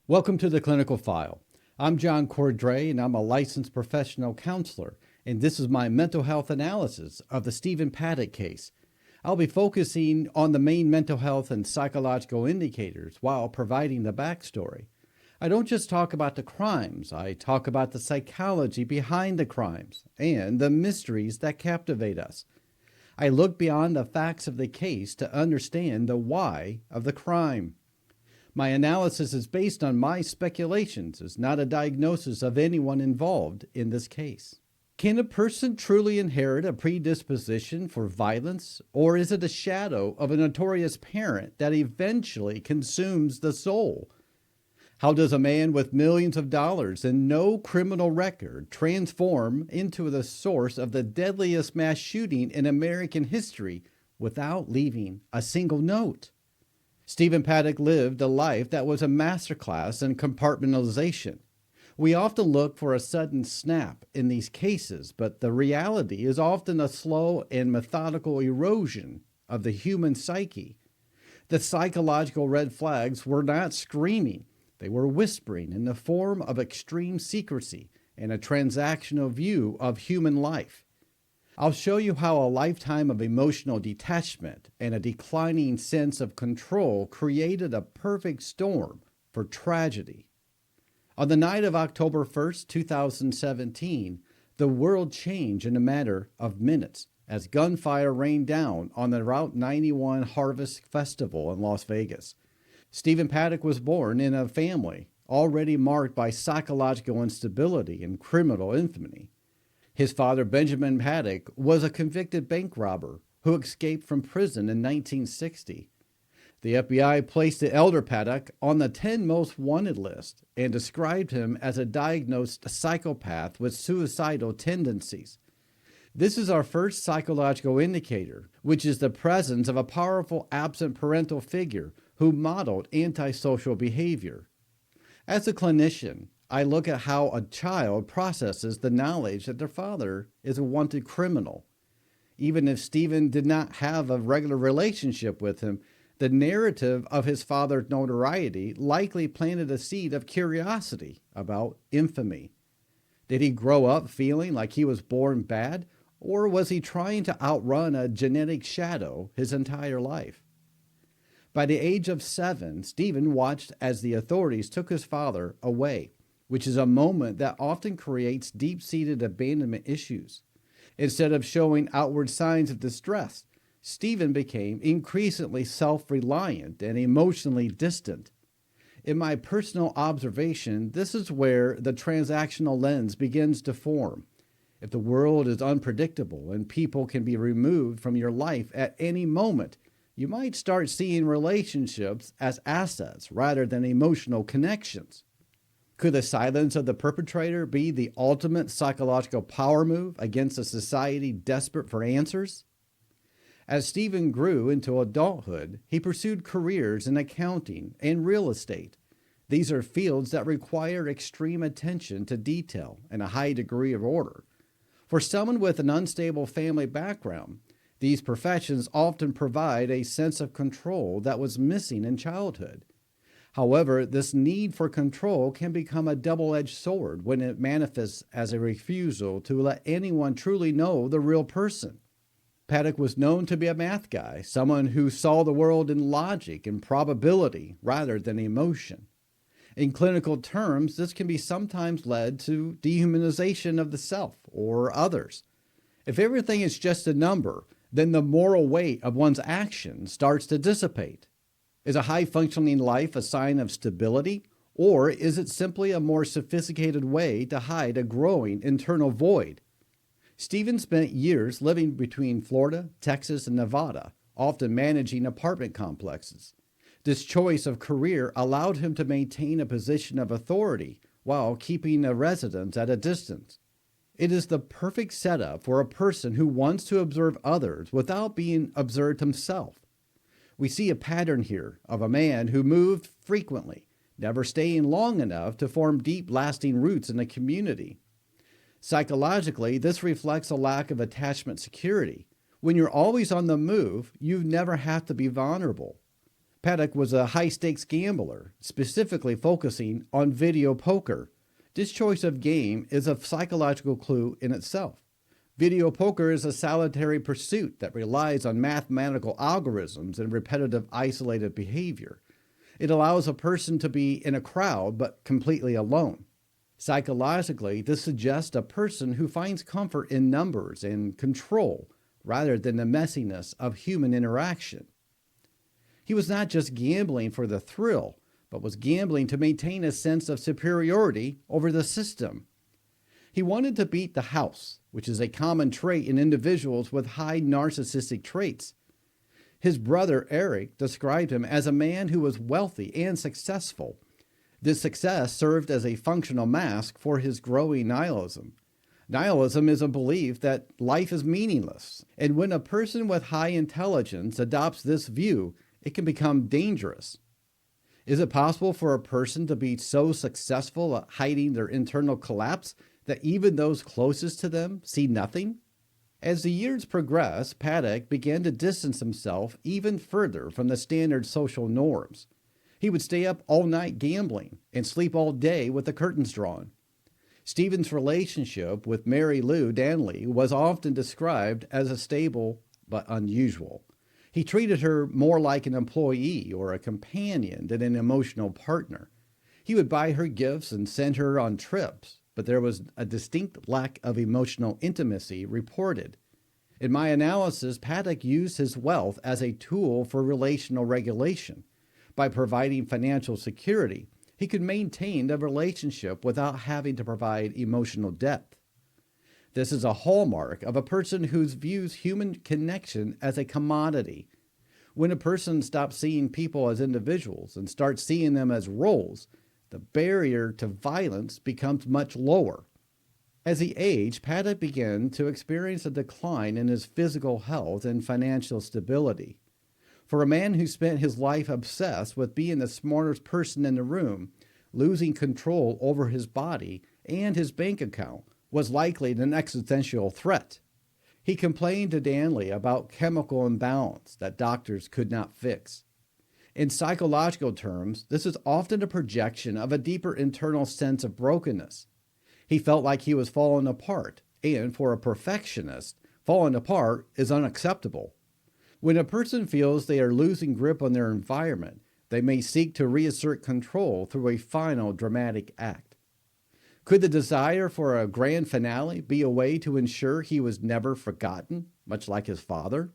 Welcome to the Clinical File. I'm John Cordray, and I'm a licensed professional counselor, and this is my mental health analysis of the Stephen Paddock case. I'll be focusing on the main mental health and psychological indicators while providing the backstory. I don't just talk about the crimes, I talk about the psychology behind the crimes and the mysteries that captivate us. I look beyond the facts of the case to understand the why of the crime. My analysis is based on my speculations. It's not a diagnosis of anyone involved in this case. Can a person truly inherit a predisposition for violence, or is it a shadow of a notorious parent that eventually consumes the soul? How does a man with millions of dollars and no criminal record transform into the source of the deadliest mass shooting in American history without leaving a single note? Stephen Paddock lived a life that was a masterclass in compartmentalization. We often look for a sudden snap in these cases, but the reality is often a slow and methodical erosion of the human psyche. The psychological red flags were not screaming. They were whispering in the form of extreme secrecy and a transactional view of human life. I'll show you how a lifetime of emotional detachment and a declining sense of control created a perfect storm for tragedy. On the night of October 1st, 2017, the world changed in a matter of minutes as gunfire rained down on the Route 91 Harvest Festival in Las Vegas. Stephen Paddock was born in a family already marked by psychological instability and criminal infamy. His father, Benjamin Paddock, was a convicted bank robber who escaped from prison in 1960. The FBI placed the elder Paddock on the 10 most wanted list and described him as a diagnosed psychopath with suicidal tendencies. This is our first psychological indicator, which is the presence of a powerful absent parental figure who modeled antisocial behavior. As a clinician, I look at how a child processes the knowledge that their father is a wanted criminal. Even if Stephen did not have a regular relationship with him, the narrative of his father's notoriety likely planted a seed of curiosity about infamy. Did he grow up feeling like he was born bad, or was he trying to outrun a genetic shadow his entire life? By the age of 7, Stephen watched as the authorities took his father away, which is a moment that often creates deep-seated abandonment issues. Instead of showing outward signs of distress, Stephen became increasingly self-reliant and emotionally distant. In my personal observation, this is where the transactional lens begins to form. If the world is unpredictable and people can be removed from your life at any moment, you might start seeing relationships as assets rather than emotional connections. Could the silence of the perpetrator be the ultimate psychological power move against a society desperate for answers? As Stephen grew into adulthood, he pursued careers in accounting and real estate. These are fields that require extreme attention to detail and a high degree of order. For someone with an unstable family background, these professions often provide a sense of control that was missing in childhood. However, this need for control can become a double-edged sword when it manifests as a refusal to let anyone truly know the real person. Paddock was known to be a math guy, someone who saw the world in logic and probability rather than emotion. In clinical terms, this can be sometimes led to dehumanization of the self or others. If everything is just a number, then the moral weight of one's actions starts to dissipate. Is a high-functioning life a sign of stability, or is it simply a more sophisticated way to hide a growing internal void? Stephen spent years living between Florida, Texas, and Nevada, often managing apartment complexes. This choice of career allowed him to maintain a position of authority while keeping a residence at a distance. It is the perfect setup for a person who wants to observe others without being observed himself. We see a pattern here of a man who moved frequently, never staying long enough to form deep, lasting roots in a community. Psychologically, this reflects a lack of attachment security. When you're always on the move, you never have to be vulnerable. Paddock was a high-stakes gambler, specifically focusing on video poker. This choice of game is a psychological clue in itself. Video poker is a solitary pursuit that relies on mathematical algorithms and repetitive isolated behavior. It allows a person to be in a crowd but completely alone. Psychologically, this suggests a person who finds comfort in numbers and control rather than the messiness of human interaction. He was not just gambling for the thrill, but was gambling to maintain a sense of superiority over the system. He wanted to beat the house, which is a common trait in individuals with high narcissistic traits. His brother Eric described him as a man who was wealthy and successful. This success served as a functional mask for his growing nihilism. Nihilism is a belief that life is meaningless, and when a person with high intelligence adopts this view, it can become dangerous. Is it possible for a person to be so successful at hiding their internal collapse that even those closest to them see nothing? As the years progressed, Paddock began to distance himself even further from the standard social norms. He would stay up all night gambling and sleep all day with the curtains drawn. Stephen's relationship with Mary Lou Danley was often described as a stable but unusual. He treated her more like an employee or a companion than an emotional partner. He would buy her gifts and send her on trips, but there was a distinct lack of emotional intimacy reported. In my analysis, Paddock used his wealth as a tool for relational regulation. By providing financial security, he could maintain the relationship without having to provide emotional depth. This is a hallmark of a person who views human connection as a commodity. When a person stops seeing people as individuals and starts seeing them as roles, the barrier to violence becomes much lower. As he aged, Paddock began to experience a decline in his physical health and financial stability. For a man who spent his life obsessed with being the smartest person in the room, losing control over his body and his bank account was likely an existential threat. He complained to Danley about chemical imbalance that doctors could not fix. In psychological terms, this is often a projection of a deeper internal sense of brokenness. He felt like he was falling apart, and for a perfectionist, falling apart is unacceptable. When a person feels they are losing grip on their environment, they may seek to reassert control through a final dramatic act. Could the desire for a grand finale be a way to ensure he was never forgotten, much like his father?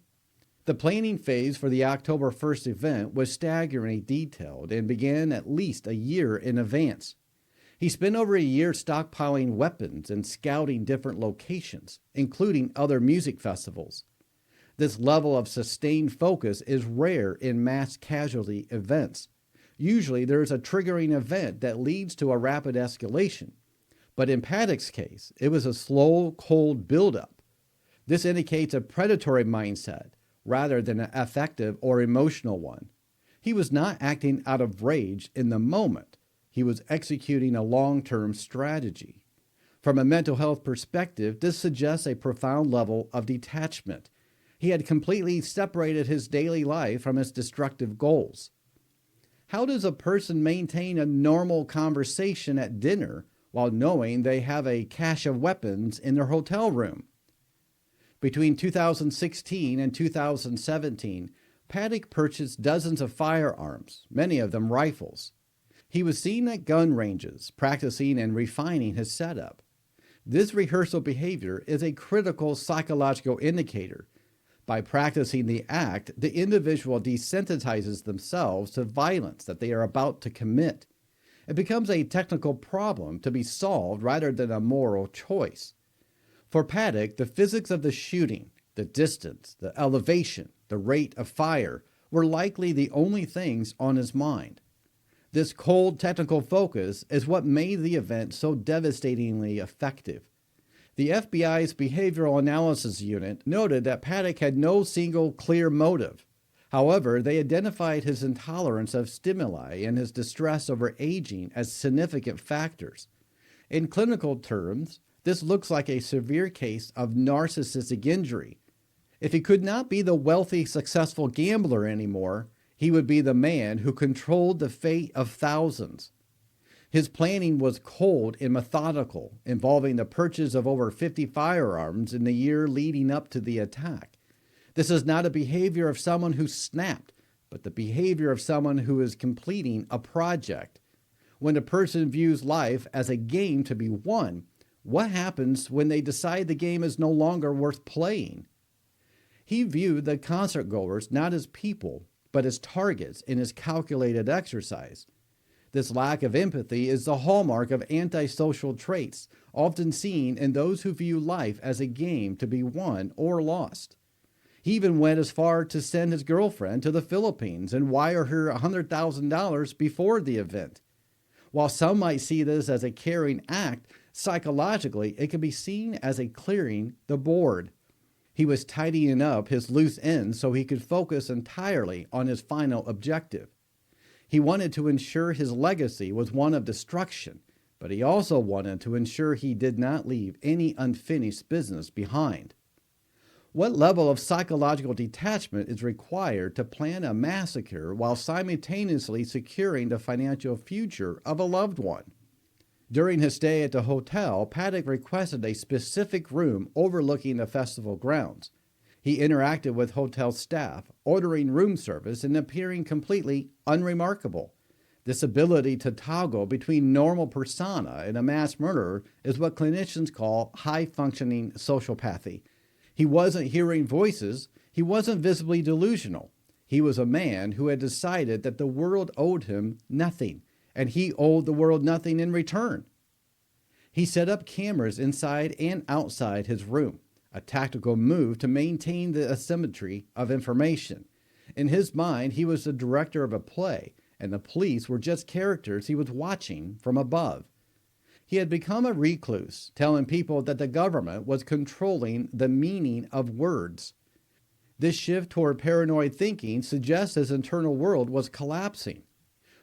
The planning phase for the October 1st event was staggeringly detailed and began at least a year in advance. He spent over a year stockpiling weapons and scouting different locations, including other music festivals. This level of sustained focus is rare in mass casualty events. Usually there is a triggering event that leads to a rapid escalation. But in Paddock's case, it was a slow, cold buildup. This indicates a predatory mindset rather than an affective or emotional one. He was not acting out of rage in the moment. He was executing a long-term strategy. From a mental health perspective, this suggests a profound level of detachment. He had completely separated his daily life from his destructive goals. How does a person maintain a normal conversation at dinner while knowing they have a cache of weapons in their hotel room? Between 2016 and 2017, Paddock purchased dozens of firearms, many of them rifles. He was seen at gun ranges, practicing and refining his setup. This rehearsal behavior is a critical psychological indicator. By practicing the act, the individual desensitizes themselves to violence that they are about to commit. It becomes a technical problem to be solved rather than a moral choice. For Paddock, the physics of the shooting, the distance, the elevation, the rate of fire were likely the only things on his mind. This cold technical focus is what made the event so devastatingly effective. The FBI's Behavioral Analysis Unit noted that Paddock had no single clear motive. However, they identified his intolerance of stimuli and his distress over aging as significant factors. In clinical terms, this looks like a severe case of narcissistic injury. If he could not be the wealthy, successful gambler anymore, He would be the man who controlled the fate of thousands. His planning was cold and methodical, involving the purchase of over 50 firearms in the year leading up to the attack. This is not a behavior of someone who snapped, but the behavior of someone who is completing a project. When a person views life as a game to be won, what happens when they decide the game is no longer worth playing? He viewed the concert goers not as people, but as targets in his calculated exercise. This lack of empathy is the hallmark of antisocial traits, often seen in those who view life as a game to be won or lost. He even went as far to send his girlfriend to the Philippines and wire her $100,000 before the event. While some might see this as a caring act, psychologically it can be seen as a clearing the board. He was tidying up his loose ends so he could focus entirely on his final objective. He wanted to ensure his legacy was one of destruction, but he also wanted to ensure he did not leave any unfinished business behind. What level of psychological detachment is required to plan a massacre while simultaneously securing the financial future of a loved one? During his stay at the hotel, Paddock requested a specific room overlooking the festival grounds. He interacted with hotel staff, ordering room service and appearing completely unremarkable. This ability to toggle between normal persona and a mass murderer is what clinicians call high-functioning sociopathy. He wasn't hearing voices. He wasn't visibly delusional. He was a man who had decided that the world owed him nothing, and he owed the world nothing in return. He set up cameras inside and outside his room, a tactical move to maintain the asymmetry of information. In his mind, he was the director of a play, and the police were just characters he was watching from above. He had become a recluse, telling people that the government was controlling the meaning of words. This shift toward paranoid thinking suggests his internal world was collapsing.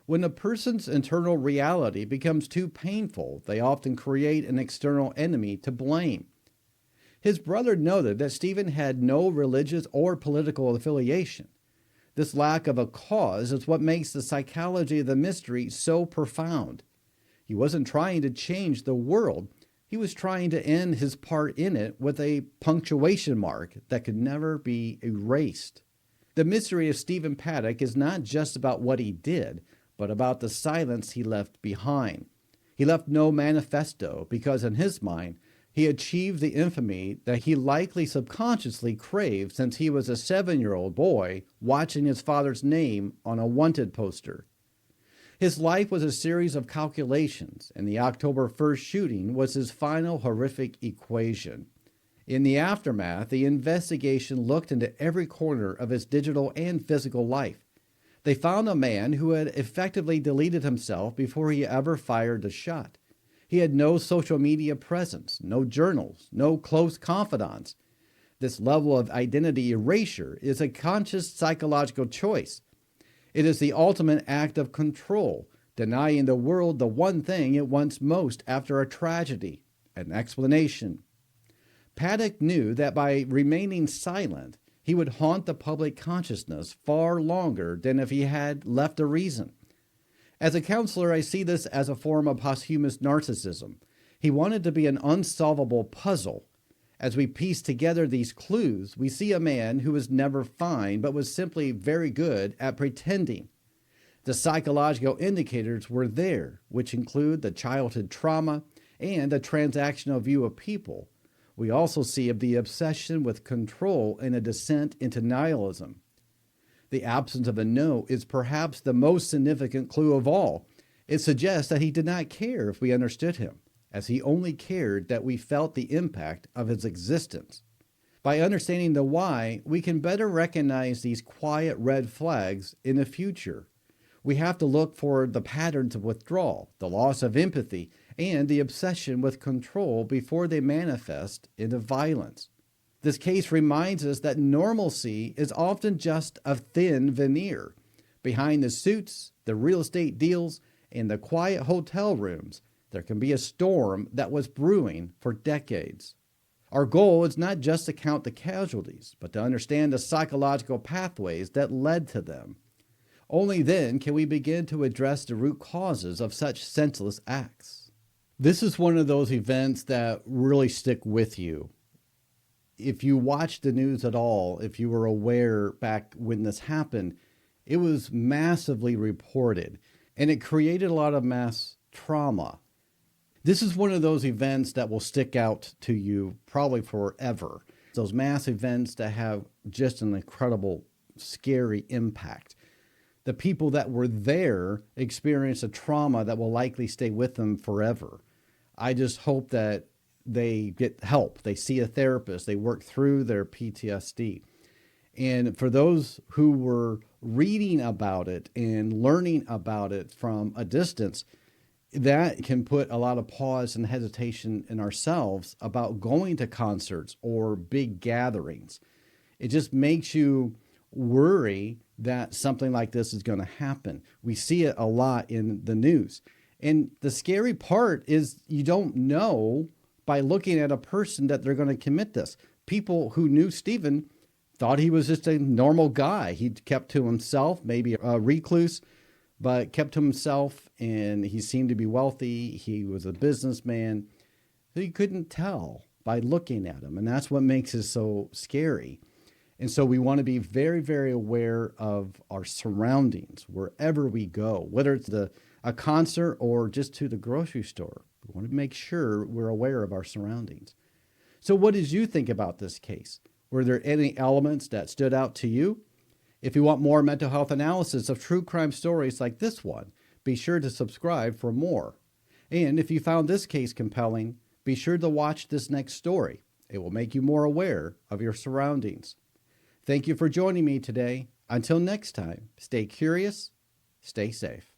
When a person's internal reality becomes too painful, they often create an external enemy to blame. His brother noted that Stephen had no religious or political affiliation. This lack of a cause is what makes the psychology of the mystery so profound. He wasn't trying to change the world. He was trying to end his part in it with a punctuation mark that could never be erased. The mystery of Stephen Paddock is not just about what he did, but about the silence he left behind. He left no manifesto because in his mind, he achieved the infamy that he likely subconsciously craved since he was a 7-year-old boy watching his father's name on a wanted poster. His life was a series of calculations, and the October 1st shooting was his final horrific equation. In the aftermath, the investigation looked into every corner of his digital and physical life. They found a man who had effectively deleted himself before he ever fired a shot. He had no social media presence, no journals, no close confidants. This level of identity erasure is a conscious psychological choice. It is the ultimate act of control, denying the world the one thing it wants most after a tragedy, an explanation. Paddock knew that by remaining silent, he would haunt the public consciousness far longer than if he had left a reason. As a counselor, I see this as a form of posthumous narcissism. He wanted to be an unsolvable puzzle. As we piece together these clues, we see a man who was never fine, but was simply very good at pretending. The psychological indicators were there, which include the childhood trauma and a transactional view of people. We also see the obsession with control and a descent into nihilism. The absence of a no is perhaps the most significant clue of all. It suggests that he did not care if we understood him, as he only cared that we felt the impact of his existence. By understanding the why, we can better recognize these quiet red flags in the future. We have to look for the patterns of withdrawal, the loss of empathy, and the obsession with control before they manifest into violence. This case reminds us that normalcy is often just a thin veneer. Behind the suits, the real estate deals, and the quiet hotel rooms, there can be a storm that was brewing for decades. Our goal is not just to count the casualties, but to understand the psychological pathways that led to them. Only then can we begin to address the root causes of such senseless acts. This is one of those events that really stick with you. If you watched the news at all, if you were aware back when this happened, it was massively reported, and it created a lot of mass trauma. This is one of those events that will stick out to you probably forever. Those mass events that have just an incredible, scary impact. The people that were there experienced a trauma that will likely stay with them forever. I just hope that they get help. They see a therapist. They work through their PTSD. And for those who were reading about it and learning about it from a distance, that can put a lot of pause and hesitation in ourselves about going to concerts or big gatherings. It just makes you worry that something like this is going to happen. We see it a lot in the news. And the scary part is you don't know by looking at a person that they're going to commit this. People who knew Stephen thought he was just a normal guy. He kept to himself, maybe a recluse, but kept to himself, and he seemed to be wealthy. He was a businessman. So you couldn't tell by looking at him, and that's what makes it so scary. And so we want to be very, very aware of our surroundings wherever we go, whether it's a concert or just to the grocery store. We want to make sure we're aware of our surroundings. So what did you think about this case? Were there any elements that stood out to you? If you want more mental health analysis of true crime stories like this one, be sure to subscribe for more. And if you found this case compelling, be sure to watch this next story. It will make you more aware of your surroundings. Thank you for joining me today. Until next time, stay curious, stay safe.